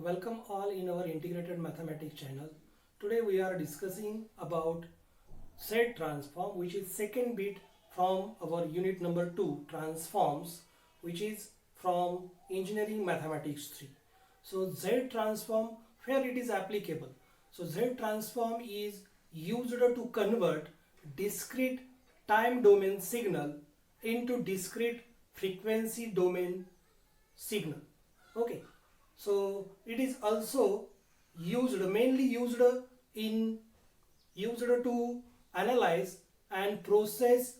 Welcome all in our integrated mathematics channel. Today we are discussing about Z transform, which is second bit from our unit number 2 transforms, which is from engineering mathematics 3. So Z transform, where it is applicable. So Z transform is used to convert discrete time domain signal into discrete frequency domain signal. Okay, so it is also mainly used to analyze and process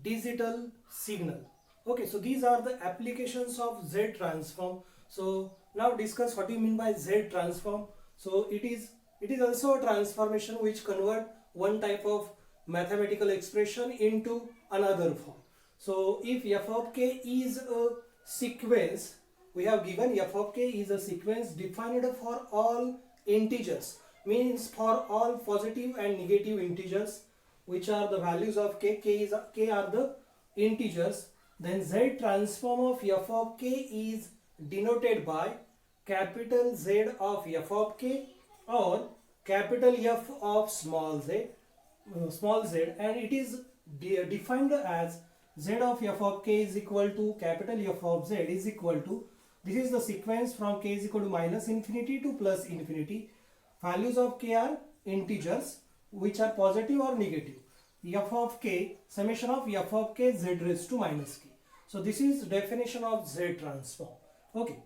digital signal. Okay, so these are the applications of Z transform. So now discuss what you mean by Z transform. So it is also a transformation which convert one type of mathematical expression into another form. So if f of k is a sequence, we have given f of k is a sequence defined for all integers, means for all positive and negative integers, which are the values of k. K are the integers. Then Z transform of f of k is denoted by capital Z of f of k or capital F of small z, and it is defined as Z of f of k is equal to capital F of z is equal to, this is the sequence from k is equal to minus infinity to plus infinity. Values of k are integers which are positive or negative. F of k, summation of f of k z raised to minus k. So this is definition of Z transform. Okay.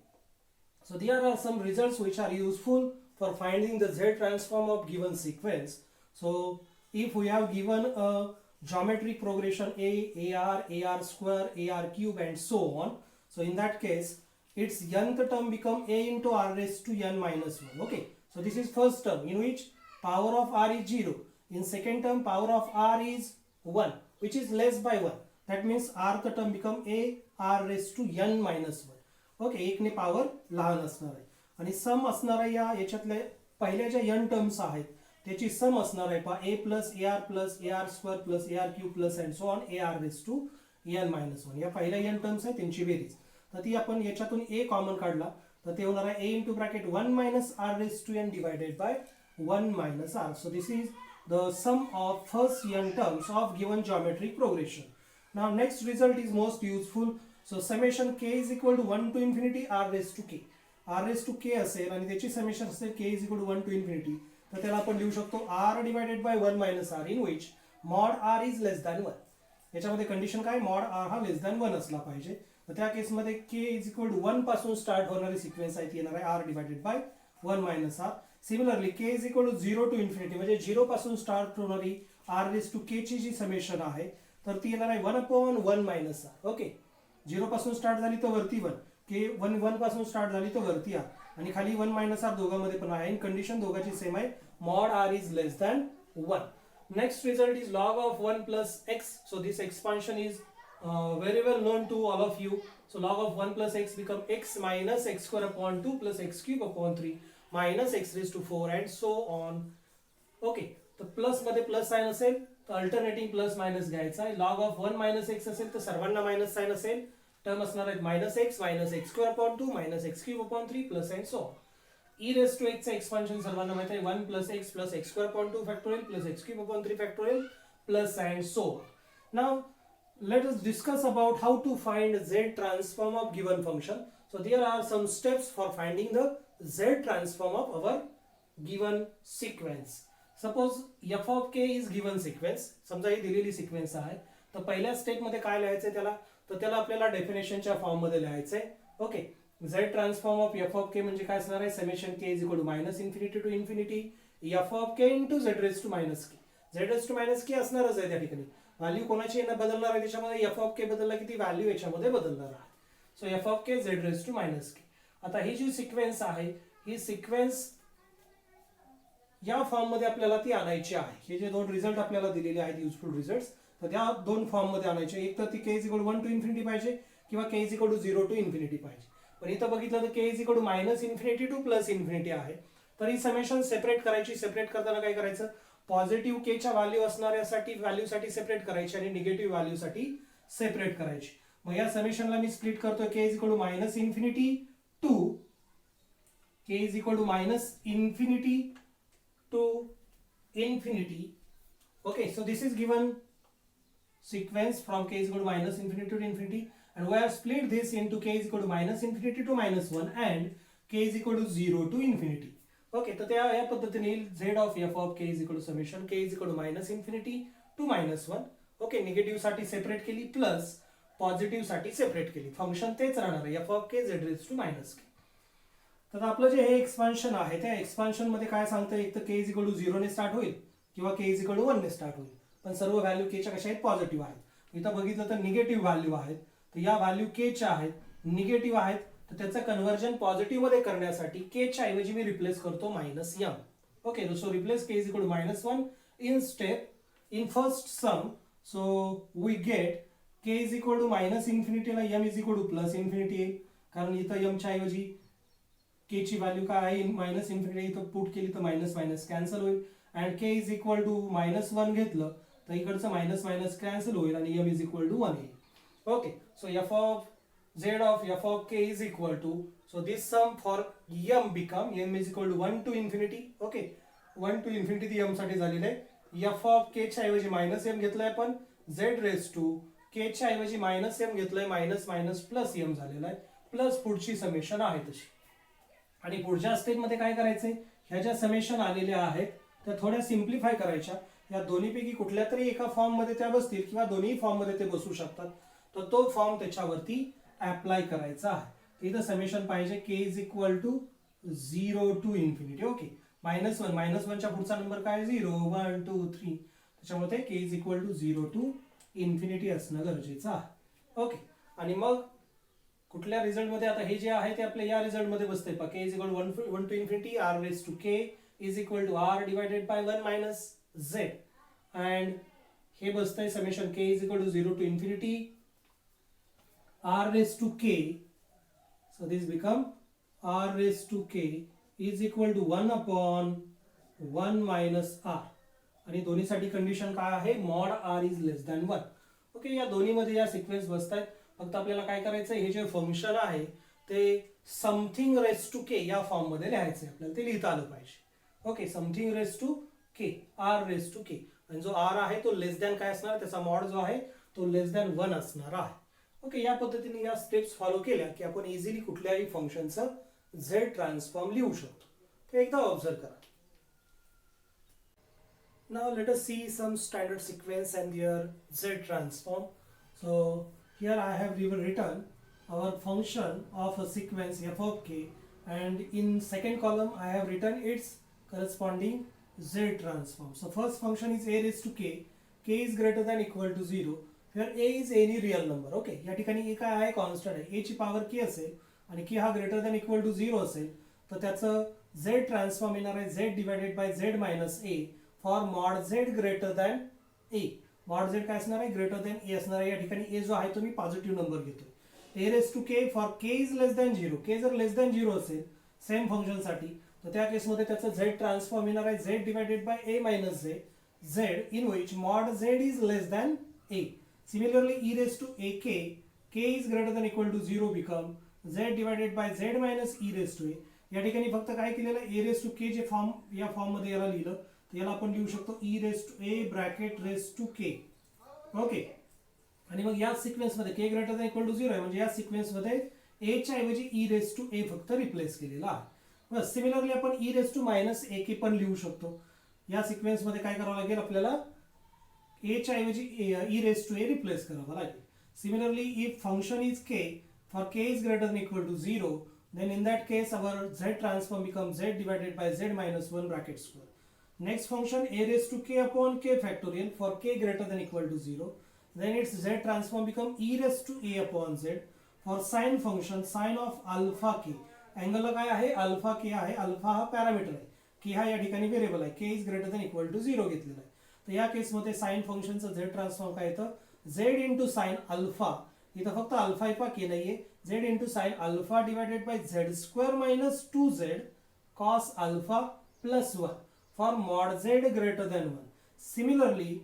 So there are some results which are useful for finding the Z transform of given sequence. So if we have given a geometric progression AR square, AR cube and so on. So in that case, its nth term become a into r raised to n minus 1. Okay. So this is first term in which power of r is 0. In second term, power of r is 1, which is less by 1. That means rth term become a r raised to n minus 1. Okay. एक ने power लहान असणार आहे आणि सम असणार आहे याच्यातले पहिल्या ज्या n टर्म्स आहेत त्याची सम असणार आहे पहा a plus ar square plus ar cube plus and so on ar raise to n minus 1. या पहिल्या n टर्म्स आहेत त्यांची बेरीज. तर ती आपण याच्यातून a कॉमन काढला तर ते होणार आहे a into bracket 1 minus r raise to n divided by 1 minus r. So this is the sum of first n terms of given geometric progression. Now next result is most useful. So summation k is equal to 1 to infinity r raised to k. r raised to k असेल आणि त्याची summation असेल k is equal to 1 to infinity. तर त्याला आपण लिहू शकतो r divided by 1 minus r in which mod r is less than 1. याच्यामध्ये कंडिशन काय, mod r हा लेस दॅन 1 असला पाहिजे. तर त्या केसमध्ये k is equal to 1 पासून स्टार्ट होणारी सिक्वेन्स आहे ती येणार आहे r divided by 1 minus r. Similarly k is equal to 0 to infinity म्हणजे 0 पासून स्टार्ट होणारी r raised to k ची जी समेशन आहे तर ती येणार आहे 1 upon 1 minus r. ओके. 0 पासून स्टार्ट झाली तर वरती 1, k 1 पासून स्टार्ट झाली तर वरती r आणि खाली 1 minus r दोघांमध्ये पण आहे. कंडिशन दोघांची सेम आहे, mod r is less than 1. Next result is log of 1 plus x. So this expansion is very well known to all of you. So log of 1 plus x become x minus x square upon 2 plus x cube upon 3 minus x raised to 4 and so on. Okay. तर plus मध्ये plus sign असेल तर alternating plus minus घ्यायचा आहे. Log of 1 minus x असेल तर सर्वांना minus sign असेल. टर्म असणार आहे minus x square upon 2 minus x cube upon 3 plus and so on. e raise to x चा एक्सपान्शन सर्वांना माहिती आहे 1 plus x square upon 2 factorial plus x cube upon 3 factorial plus and so on. Now let us discuss about how to find Z transform of given function. So there are some steps for finding the Z transform of our given sequence. Suppose f of k is given sequence. समजा ही दिलेली sequence आहे तर पहिल्या step मध्ये काय लिहायचंय त्याला, तर त्याला आपल्याला डेफिनेशनच्या फॉर्म मध्ये लिहायचंय. Okay. Z transform of f of k म्हणजे काय असणार आहे, summation k is equal to minus infinity to infinity f of k into z raised to minus k. z raised to minus k असणारच आहे त्या ठिकाणी. व्हॅल्यू कोणाची बदलणार आहे त्याच्यामध्ये, f of k बदलला की ती व्हॅल्यू याच्यामध्ये बदलणार आहे. सो f of k z raised to minus k. आता ही जी सिक्वेन्स आहे ही सिक्वेन्स या फॉर्म मध्ये आपल्याला ती आणायची आहे. हे जे दोन रिझल्ट आपल्याला दिलेले आहेत युजफुल रिझल्ट्स, तर त्या दोन फॉर्म मध्ये आणायचे. एक तर ती k is equal to 1 to infinity पाहिजे किंवा k is equal to 0 to infinity पाहिजे. पण इथं बघितलं तर k is equal to minus infinity to plus infinity आहे. तर ही समेशन सेपरेट करायची. सेपरेट करताना काय करायचं, पॉझिटिव्ह k च्या व्हॅल्यू असणाऱ्यासाठी व्हॅल्यूसाठी सेपरेट करायची आणि निगेटिव्ह व्हॅल्यूसाठी सेपरेट करायची. मग या समेशनला मी स्प्लिट करतो. k is equal to minus infinity to k is equal to minus infinity to infinity. Okay, so this is given sequence from k is equal to minus infinity to infinity, and we have split this into k is equal to minus infinity to minus 1 and k is equal to 0 to infinity. Okay, तर त्या या पद्धतीने z of f of k is equal to summation k is equal to minus infinity to minus 1. Okay, negative साठी separate केली plus positive साठी separate केली. Function तेच राहणार आहे f of k z raise to minus k. तर आपलं जे हे expansion आहे त्या एक्सपान्शन मध्ये काय सांगतं, एक तर k इज इक्वल टू 0 ने स्टार्ट होईल किंवा k इज इक्वल टू 1 ने स्टार्ट होईल, पण सर्व व्हॅल्यू k च्या कशा आहेत, पॉझिटिव्ह आहेत. इथं बघितलं तर निगेटिव्ह व्हॅल्यू आहेत, तर या व्हॅल्यू k च्या आहेत, निगेटिव्ह आहेत, तर त्याचं कन्वर्जन पॉझिटिव्ह मध्ये करण्यासाठी k च्या ऐवजी मी रिप्लेस करतो minus m. Okay, so replace k is equal to minus 1 in step in first sum. So we get k is equal to minus इन्फिनिटीला m is equal to plus infinity येईल, कारण इथं m च्या ऐवजी k ची value काय आहे, minus infinity, इथं पुट केली तर मायनस मायनस कॅन्सल होईल. And k is equal to minus 1 घेतलं तर इकडचं मायनस मायनस कॅन्सल होईल आणि m इज इक्वल टू 1 येईल. Okay, so f of z of f of k is equal to, so this sum for m become m is equal to 1 to infinity. Okay, 1 to infinity ती m साठी झालेलं आहे. f of k च्या ऐवजी minus m घेतलाय आपण, z raise to k च्या ऐवजी मायनस m घेतलाय, मायनस मायनस प्लस m झालेला आहे, प्लस पुढची समेशन आहे तशी. आणि पुढच्या स्टेप मध्ये काय करायचंय, ह्या ज्या समेशन आलेल्या आहेत त्या थोड्या सिम्प्लिफाय करायच्या. या दोन्हीपैकी कुठल्या तरी एका फॉर्म मध्ये त्या बसतील किंवा दोन्ही फॉर्म मध्ये ते बसू शकतात, तर तो फॉर्म त्याच्यावरती अप्लाय करायचा आहे. इथं समेशन पाहिजे k is equal to 0 to infinity. Okay, minus 1, minus 1 च्या पुढचा नंबर काय, 0 1 2 3, त्याच्यामुळे k is equal to 0 to infinity असणं गरजेचं आहे. ओके, आणि मग कुठल्या रिझल्ट मध्ये, आता हे जे आहे ते आपल्या या रिझल्ट मध्ये बसतंय पहा, k is equal to 1 to infinity r raise to k is equal to r divided by 1 minus z. And हे बसतंय summation k is equal to 0 to infinity r raised to k, so this become r raised to k is equal to 1 upon 1 minus r. आणि दोन्हीसाठी condition काय आहे, mod r is less than 1. Okay, या दोन्ही मध्ये या sequence बसतायत. फक्त आपल्याला काय करायचं, हे जे फंक्शन आहे ते समथिंग रेस टू k या फॉर्म मध्ये लिहायचं, आपल्याला ते लिहिता आलं पाहिजे. Okay, something raise to k, r raise to k, आणि जो r आहे तो लेस दॅन काय असणार, त्याचा मॉड जो आहे तो लेस दॅन 1 असणार आहे. ओके, या पद्धतीने या स्टेप्स फॉलो केल्या की आपण इझिली कुठल्याही फंक्शनचं z ट्रान्सफॉर्म लिहू शकतो. ते एकदा ऑब्झर्व करा. Now let us see some standard sequence and their z transform. So here I have written our function of a sequence f of k, and in second column I have written its corresponding z transform. So first function is a raised to k, k is greater than equal to 0. Here a is any real number. Okay, या ठिकाणी a काय आहे, constant आहे, a ची power k असेल आणि k हा greater than equal to 0 असेल, तर त्याचं z ट्रान्सफॉर्म येणार आहे z divided by z minus a for mod z greater than a. Mod z काय असणार आहे, ग्रेटर दॅन a असणार आहे. या ठिकाणी a जो आहे तो मी पॉझिटिव्ह नंबर घेतोय. a raise to k for k is less than 0. k जर लेस दॅन 0 असेल सेम फंक्शन साठी, तर त्या केसमध्ये त्याचं z ट्रान्सफॉर्म येणार आहे z divided by a minus z in which mod z is less than a. Similarly, e raised to ak, k is greater than equal to 0 become z divided by z minus e raised to a. या ठिकाणी फक्त काय केलेलं, a raised to k J form या form मध्ये याला लिहिलं, तर याला आपण लिहू शकतो e raised to a bracket raised to k. Okay, आणि मग या सिक्वेन्स मध्ये k greater than equal to 0 आहे, म्हणजे या सिक्वेन्स मध्ये a च्या ऐवजी e raised to a फक्त रिप्लेस केलेला आहे. बस, सिमिलरली आपण e raised to minus ak पण लिहू शकतो. या सिक्वेन्स मध्ये काय करावं लागेल, आपल्याला a च्या ऐवजी e raised to a replace करावा लागेल. Similarly, if function is k for k is greater than equal to 0, then in that case our z transform becomes z divided by z minus 1 bracket square. Next function a raised to k upon k factorial for k greater than equal to 0, then its z transform become e raised to a upon z for sine function sine of alpha k. Angle काय आहे, alpha k आहे. Alpha हा parameter आहे, k हा या ठिकाणी variable आहे, k is greater than equal to 0 घेतलेला आहे. तर या केसमध्ये साइन फंक्शनचं z ट्रान्सफॉर्म काय येतं, z इंटू साइन अल्फा, इथं फक्त अल्फा इफा k नाहीये, z into sine alpha divided by z square minus 2z cos alpha plus 1 for mod z greater than 1. Similarly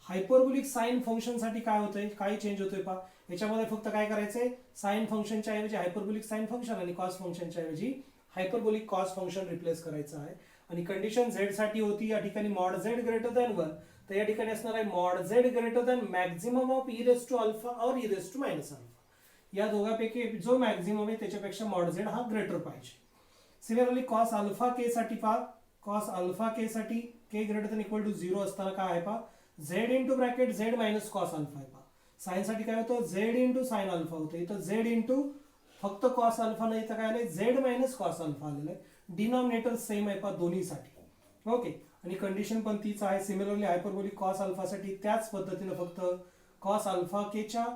hyperbolic sine function साठी काय होतंय, काय change होतोय पहा, याच्यामध्ये फक्त काय करायचंय, साइन फंक्शनच्या ऐवजी हायपरबोलिक साइन फंक्शन आणि कॉस फंक्शनच्या ऐवजी हायपरबोलिक कॉस फंक्शन रिप्लेस करायचं आहे आणि कंडिशन झेड साठी होती या ठिकाणी मॉड झेड ग्रेटर दॅन 1, तर या ठिकाणी असणार आहे mod z greater than maximum of e raise to alpha और e raise to minus alpha, या दोघांपैकी जो मॅक्झिमम आहे त्याच्यापेक्षा मॉड झेड हा ग्रेटर पाहिजे. सिमिलरली कॉस अल्फा के साठी पहा, कॉस अल्फा के साठी के ग्रेटर दॅन इक्वल टू 0 असताना काय आहे पहा, Z into bracket Z minus cos alpha आहे पहा. साइन साठी काय होतं, झेड इंटू साइन अल्फा होतं, इथं झेड इंटू फक्त कॉस अल्फा नाही, इथं काय आलंय झेड मायनस कॉस अल्फा आलेलं आहे. डिनॉमिनेटर सेम आहे पहा दोन्हीसाठी. ओके, आणि कंडिशन पण तीच आहे. सिमिलरली हायपरबोलिक कॉस अल्फा साठी त्याच पद्धतीने फक्त कॉस अल्फा केच्या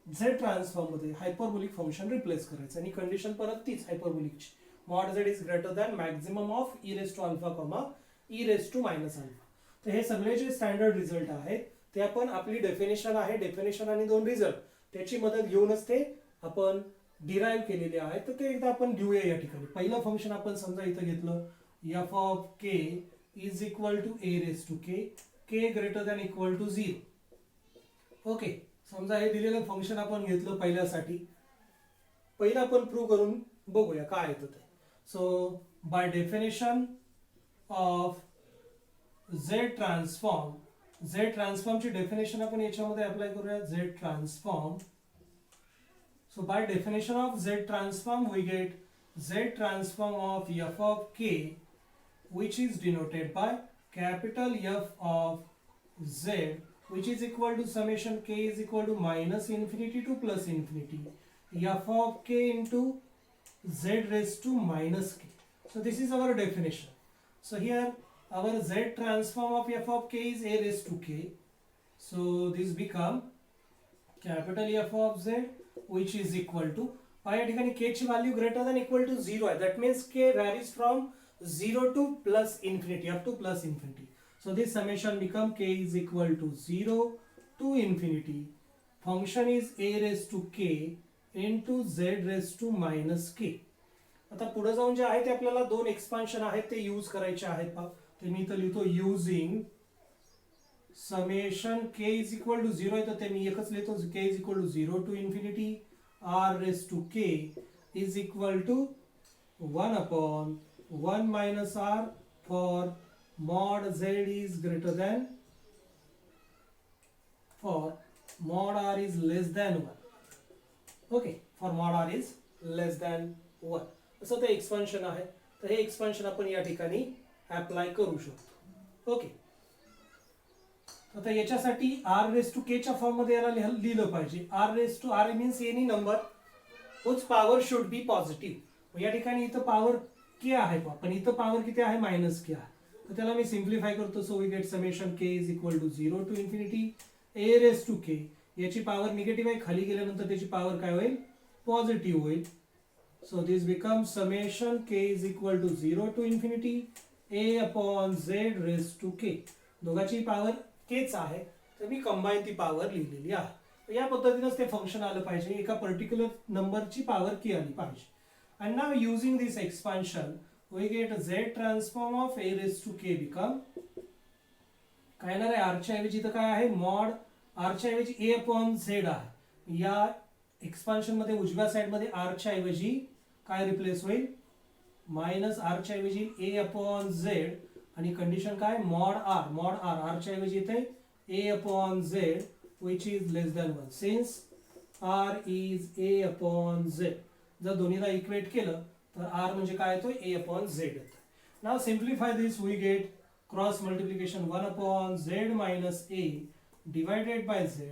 झेड ट्रान्सफॉर्म मध्ये हायपरबोलिक फंक्शन रिप्लेस करायचं आणि कंडिशन परत तीच हायपरबोलिकची, mod z is greater than maximum of e raise to alpha comma e raise to minus alpha. तर हे सगळे जे स्टँडर्ड रिझल्ट आहेत ते आपण आपली डेफिनेशन आहे, डेफिनेशन आणि दोन रिझल्ट त्याची मदत घेऊनच ते आपण डिराईव्ह केलेले आहेत. तर ते एकदा आपण लिहूया या ठिकाणी. पहिलं फंक्शन आपण समजा इथं घेतलं f of k is equal to a raise to k, k greater than equal to 0. Okay, समजा हे दिलेलं फंक्शन आपण घेतलं पहिल्यासाठी. पहिलं आपण प्रूव्ह करून बघूया काय येतं ते. So by definition of z transform, z ट्रान्सफॉर्मची डेफिनेशन आपण याच्यामध्ये अप्लाय करूया. Z transform, so by definition of Z transform we get Z transform of f of k which is denoted by capital F of Z which is equal to summation k is equal to minus infinity to plus infinity f of k into Z raised to minus k. So this is our definition. So here our Z transform of f of k is a raised to k. So this become capital F of Z which is equal to, या ठिकाणी k ची value greater than equal to 0 आहे. That means k varies from 0 to plus infinity, up to plus infinity. So this summation become k is equal to 0 to infinity. Function is a raise to k into z raise to minus k. आता पुढे जाऊन जे आहे ते आपल्याला दोन expansion आहेत ते use करायचे आहेत पहा. ते मी इथं लिहितो using summation k is equal to 0 आहे तर ते मी एकच लिहितो, k is equal to 0 to infinity r raised to k is equal to 1 upon 1 minus r for mod z is greater than, for mod r is less than 1. okay, for mod r is less than 1 असं ते expansion आहे. तर हे expansion आपण या ठिकाणी apply करू शकतो. Okay, आता याच्यासाठी r रेस टू k च्या फॉर्म मध्ये याला लिहिलं पाहिजे. r raise to r means any number whose power should be positive. या ठिकाणी इथं पॉवर k आहे पण इथं पॉवर किती आहे, मायनस k आहे. तर त्याला मी सिम्प्लिफाय करतो. So we get summation k is equal to 0 to infinity a raise to k. याची पॉवर निगेटिव्ह आहे, खाली गेल्यानंतर त्याची पॉवर काय होईल, पॉझिटिव्ह होईल. So this become summation k is equal to 0 to infinity a upon z raise to k. दोघांची power केच आहे तर मी कंबाईन ती पॉवर लिहिलेली आहे. या पद्धतीनेच ते फंक्शन आलं पाहिजे, एका पर्टिक्युलर नंबरची पॉवर की आली पाहिजे. And now using this expansion we get z transform of a raise to k become काय येणार आहे, r च्या ऐवजी इथं काय आहे, मॉड r च्या ऐवजी a अपॉन z आहे. या एक्सपान्शन मध्ये उजव्या साइड मध्ये r च्या ऐवजी काय रिप्लेस होईल, मायनस r च्या ऐवजी a अपॉन z आणि कंडिशन काय, मॉड r च्या ऐवजी इथे a upon z which is less than 1 since r is a upon z. जर दोन्हीला इक्वेट केलं तर r म्हणजे काय येतो, a upon z येतो. Now simplify this we get cross multiplication 1 upon z minus a divided by z.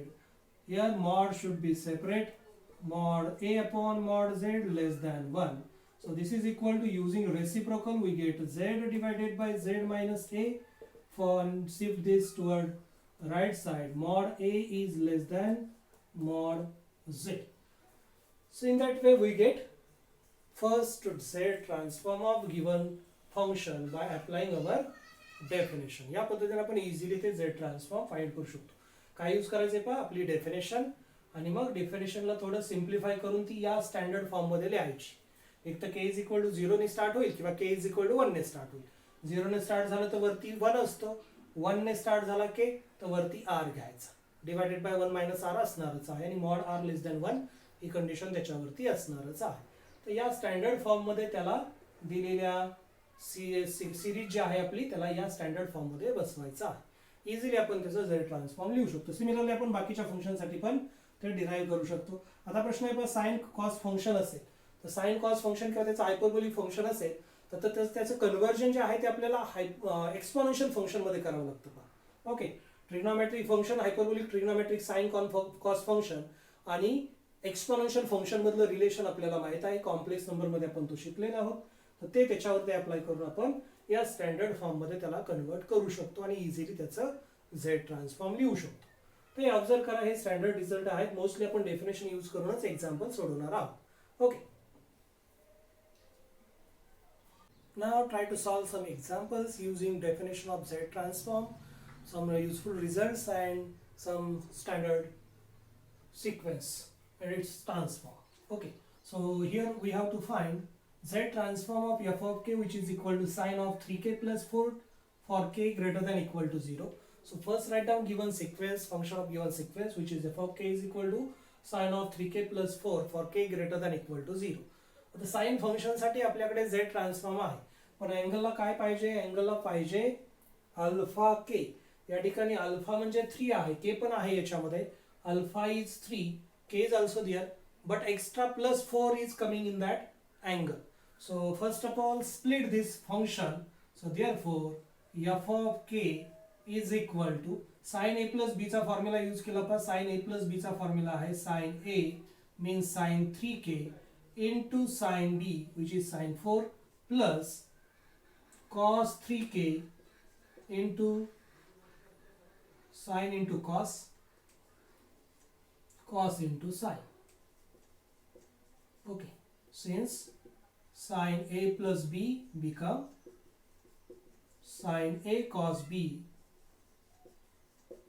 Here mod should be separate, mod a upon mod z less than 1. So this is equal to, using reciprocal we get z divided by z minus a. For shift this toward right side, mod a is less than mod z. So in that way we get first z transform of given function by applying our definition. या पद्धतीने आपण easily ते z transform find करू शकतो. काय use करायचे पहा, आपली डेफिनेशन आणि मग डेफिनेशनला थोडं सिम्प्लिफाय करून ती या स्टँडर्ड फॉर्म मध्ये लिहायची. एक तर k इज इक्वल टू 0 ने स्टार्ट होईल किंवा k इज इक्वल टू 1 ने स्टार्ट होईल. 0 ने स्टार्ट झालं तर वरती 1 असतो, 1 ने स्टार्ट झाला k तर वरती r घ्यायचा, डिवायडेड बाय 1 मायनस r असणारच आहे आणि मॉड r लेस दॅन 1 ही कंडिशन त्याच्यावरती असणारच आहे. तर या स्टँडर्ड फॉर्म मध्ये त्याला दिलेल्या सिरीज जी आहे आपली त्याला या स्टँडर्ड फॉर्म मध्ये बसवायचं आहे. इझिली आपण त्याचं झेड ट्रान्सफॉर्म लिहू शकतो. सिमिलरली आपण बाकीच्या फंक्शनसाठी पण ते डिराईव्ह करू शकतो. आता प्रश्न आहे साइन कॉस फंक्शन असेल तर साइन कॉस फंक्शन किंवा त्याचं हायपरबोलिक फंक्शन असेल तर त्याचं कन्व्हर्जन जे आहे ते आपल्याला एक्सपोनेन्शियल फंक्शन मध्ये करावं लागतं का. Okay, trigonometric function, hyperbolic trigonometric sine cos function आणि एक्सपोनेन्शियल फंक्शन मधलं रिलेशन आपल्याला माहित आहे. कॉम्प्लेक्स नंबर मध्ये आपण तो शिकलेलो आहोत. तर ते त्याच्यावरती अप्लाय करून आपण या स्टँडर्ड फॉर्म मध्ये त्याला कन्वर्ट करू शकतो आणि इझिली त्याचं झेड ट्रान्सफॉर्म लिहू शकतो. तर हे ऑब्झर्व करा, हे स्टँडर्ड रिझल्ट आहेत. मोस्टली आपण डेफिनेशन यूज करूनच एक्झाम्पल सोडवणार आहोत. Okay, now try to solve some examples using definition of Z transform, some useful results and some standard sequence and its transform. Okay, so here we have to find Z transform of f of k, which is equal to sine of 3k plus 4 for k greater than equal to 0. So first write down given sequence, function of given sequence, which is f of k is equal to sine of 3k plus 4 for k greater than equal to 0. आता sine function साठी आपल्याकडे z transform आहे, पण अँगलला काय पाहिजे, अँगलला पाहिजे alpha के. या ठिकाणी अल्फा म्हणजे 3 आहे, के पण आहे याच्यामध्ये. Alpha is 3, k is also there, but extra plus 4 is coming in that angle. So first of all split this function. So therefore f of k is equal to sin a plus b चा formula use केला पण sin a plus b चा formula आहे sin a means sin 3k into sin b which is sin 4 plus cos 3k into sin into cos into sin. Okay, since sin a plus b become sin a cos b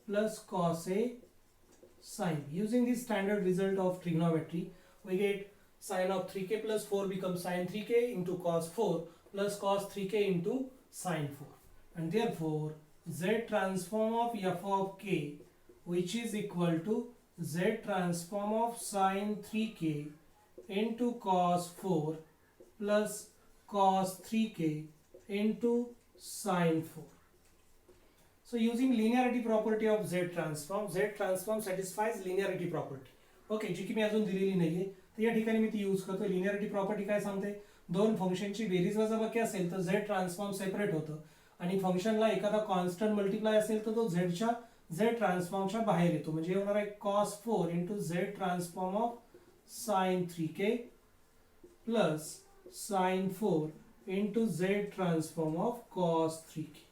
plus cos a sin b. Using the standard result of trigonometry, we get sin of 3k plus 4 becomes sin 3k into cos 4 plus cos 3k into sin 4. And therefore, Z transform of f of k, which is equal to Z transform of sin 3k into cos 4 plus cos 3k into sin 4. So using linearity property of Z transform satisfies linearity property. Okay, जी की मी अजून दिलेली नाहीये, तर या ठिकाणी मी ती यूज करतो. लिनियरिटी प्रॉपर्टी काय सांगते, दोन फंक्शनची बेरीज वजाबाकी असेल तर Z ट्रान्सफॉर्म सेपरेट होतं आणि फंक्शनला एखादा कॉन्स्टंट मल्टिप्लाय असेल तर तो Z ट्रान्सफॉर्मच्या बाहेर येतो. म्हणजे होणार आहे cos 4 into Z transform of sin 3k plus sin 4 into Z transform of cos 3k.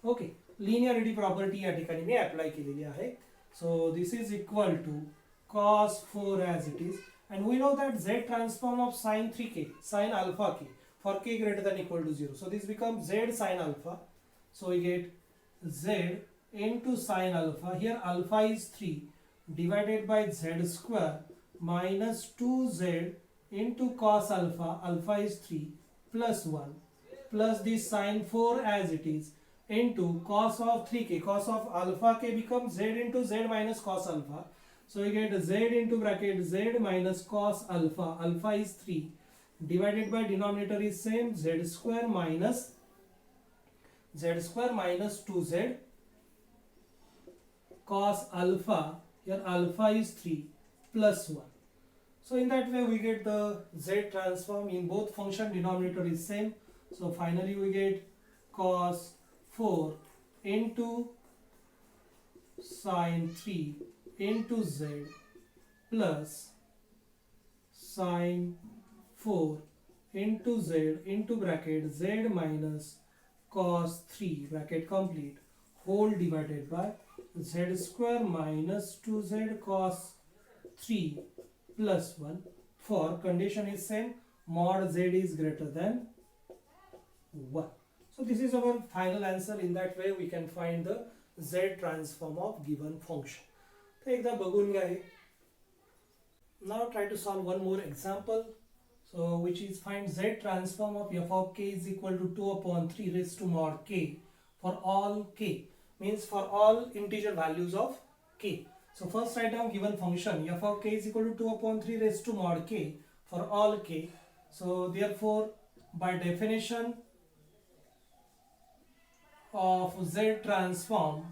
Okay, linearity property या ठिकाणी मी अप्लाय केलेली आहे. So this is equal to cos 4 as it is, and we know that Z transform of sin 3k, sin alpha k for k greater than equal to 0. So this becomes Z sin alpha. So we get Z into sin alpha. Here alpha is 3 divided by Z square minus 2Z into cos alpha, alpha is 3 plus 1 plus this sin 4 as it is into cos of 3k, cos of alpha k becomes Z into Z minus cos alpha. So we get Z into bracket Z minus cos alpha, alpha is 3 divided by denominator is same Z square minus 2Z cos alpha, here alpha is 3 plus 1. So in that way we get the Z transform. In both function denominator is same. So finally we get cos 4 into sin 3 into Z plus sin 4 into Z into bracket Z minus cos 3 bracket complete whole divided by Z square minus 2Z cos 3 plus 1 for condition is same mod Z is greater than 1. So this is our final answer. In that way we can find the Z transform of given function. तर एकदा बघून घ्या हे. Now try to solve one more example. So which is find Z transform of f of k is equal to 2 upon 3 raised to mod k for all k, means for all integer values of k. So first write down given function f of k is equal to 2 upon 3 raised to mod k for all k. So therefore by definition of Z transform,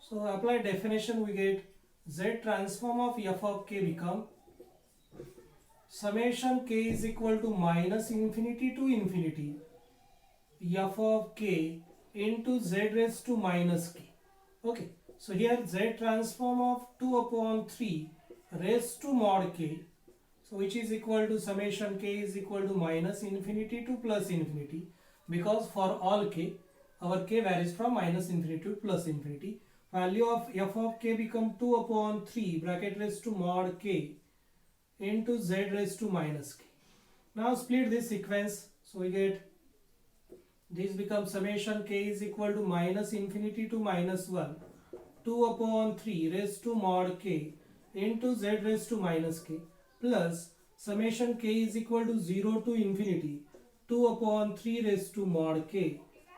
so apply definition, we get Z transform of f of k become summation k is equal to minus infinity to infinity f of k into z raised to minus k. Okay, so here Z transform of 2 upon 3 raised to mod k, so which is equal to summation k is equal to minus infinity to plus infinity, because for all k our k varies from minus infinity to plus infinity. Value of f of k become 2 upon 3 bracket raised to mod k into z raised to minus k. Now split this sequence, so we get this becomes summation k is equal to minus infinity to minus 1 2 upon 3 raised to mod k into z raised to minus k plus summation k is equal to 0 to infinity 2 upon 3 raised to mod k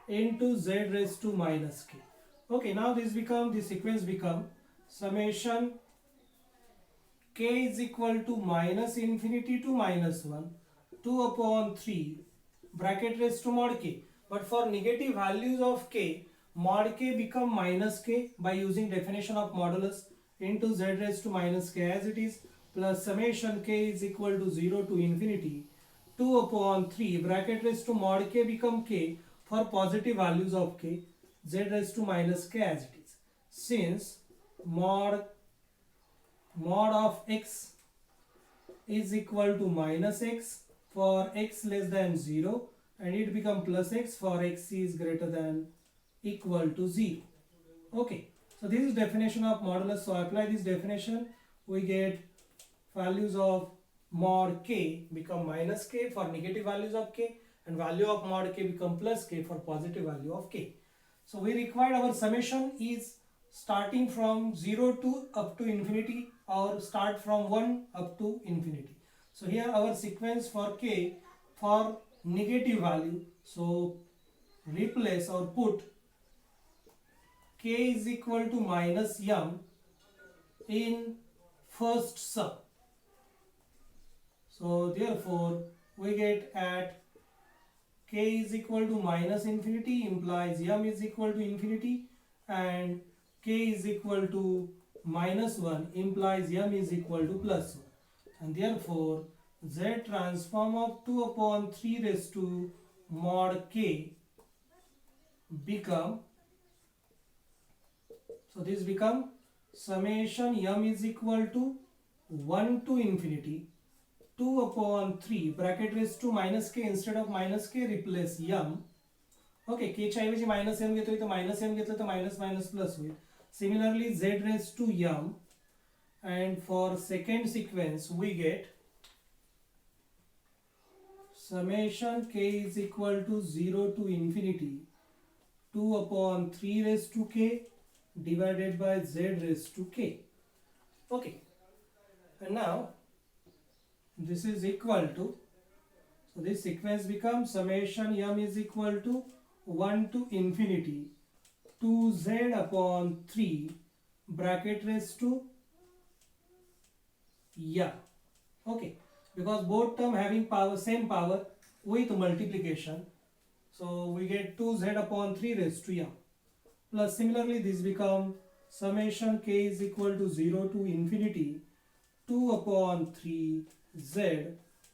into z raised to minus k. Okay, now this sequence become summation k is equal to minus infinity to minus 1 2 upon 3 bracket raised to mod k. But for negative values of k, mod k become minus k by using definition of modulus into z raised to minus k as it is, plus summation k is equal to 0 to infinity 2 upon 3 bracket raised to mod k become k for positive values of k z raised to minus k as it is. Since mod of x is equal to minus x for x less than 0 and it become plus x for x is greater than equal to 0. Okay, so this is definition of modulus. So apply this definition, we get values of mod k become minus k for negative values of k and value of mod k become plus k for positive value of k. So we required our summation is starting from 0 to up to infinity or start from 1 up to infinity. So here our sequence for k for negative value, so replace or put k is equal to minus m in first sum. So therefore we get at k is equal to minus infinity implies m is equal to infinity and k is equal to minus 1 implies m is equal to plus 1, and therefore z transform of 2 upon 3 raised to mod k become, so this become summation m is equal to 1 to infinity 2 upon 3 bracket raised to minus k, instead of minus k replace m. Okay, k च्या ऐवजी minus m घेतोय तर minus m घेतलं तर minus minus plus होईल. Similarly z raised to m, and for second sequence we get summation k is equal to 0 to infinity 2 upon 3 raised to k divided by z raised to k. Okay, and now this is equal to, so this sequence becomes summation m is equal to 1 to infinity 2z upon 3 bracket raised to m. Okay, because both term having power, same power with multiplication, so we get 2z upon 3 raised to m, plus similarly this become summation k is equal to 0 to infinity 2 upon 3 z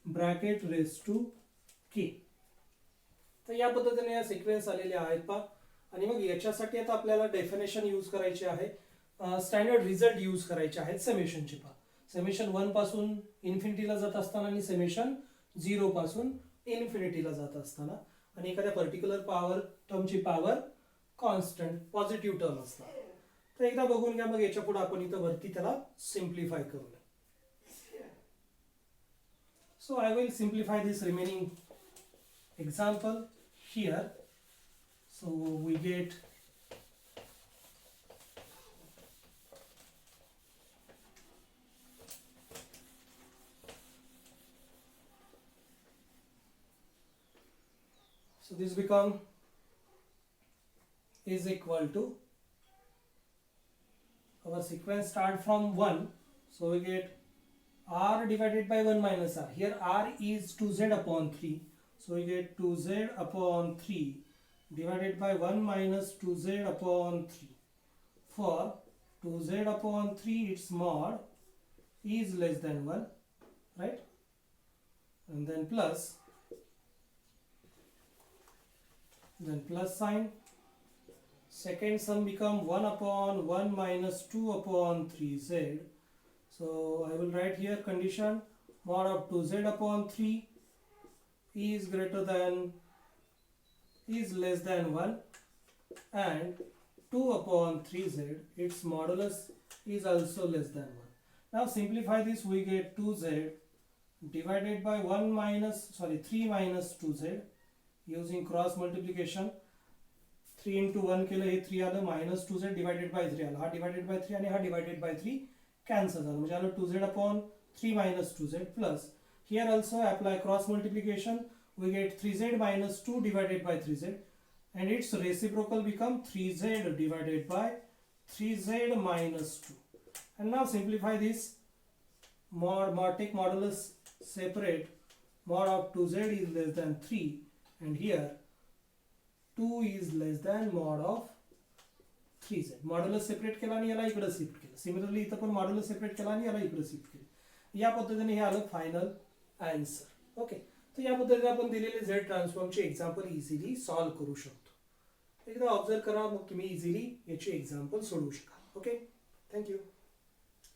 bracket raised to k. तर या पद्धतीने या sequence आलेले आहेत पा, आणि मग याच्यासाठी आता आपल्याला डेफिनेशन यूज करायचे आहे, स्टँडर्ड रिझल्ट यूज करायचे आहेत समेशनचे पा. समेशन 1 पासून इन्फिनिटीला जात असताना आणि समेशन 0 पासून इन्फिनिटीला जात असताना, आणि एखाद्या पर्टिक्युलर पॉवर टर्मची पॉवर कॉन्स्टंट पॉझिटिव्ह टर्म असणार. तर एकदा बघून घ्या, मग याच्या पुढे आपण इथं वरती त्याला सिम्प्लिफाय करूया. So I will simplify this remaining example here. So we get so this become is equal to, our sequence start from 1, so we get r divided by 1 minus r. Here r is 2z upon 3. So we get 2z upon 3 divided by 1 minus 2z upon 3. For 2z upon 3, its mod is less than 1, right? And then plus sign. Second sum become 1 upon 1 minus 2 upon 3z. So I will write here condition mod of 2z upon 3 is less than 1, and 2 upon 3z, its modulus is also less than 1. Now simplify this, we get 2z divided by 3 minus 2z using cross multiplication. 3 into 1 केलं हे 3 आलं, minus 2z divided by 3 आलं, हा divided by 3 आणि हा divided by 3 cancel झालं, म्हणजे आलं 2z upon 3 minus 2z plus here also apply cross multiplication, we get 3z minus 2 divided by 3z and its reciprocal become 3z divided by 3z minus 2. And now simplify this, take modulus separate, mod of 2z is less than 3 and here 2 is less than mod of 3z. Modulus separate केला आणि याला इकडे shift केलं. Similarly इथं पण modulus separate केला आणि याला इकडे शिफ्ट केलं. या पद्धतीने हे आलं फायनल आन्सर. ओके, तर या पद्धतीने आपण दिलेले झेड ट्रान्सफॉर्मचे एक्झाम्पल इझिली सॉल्व्ह करू शकतो. एकदा ऑब्झर्व करा, मग तुम्ही इझिली याचे एक्झाम्पल सोडवू शकाल. Okay, thank you.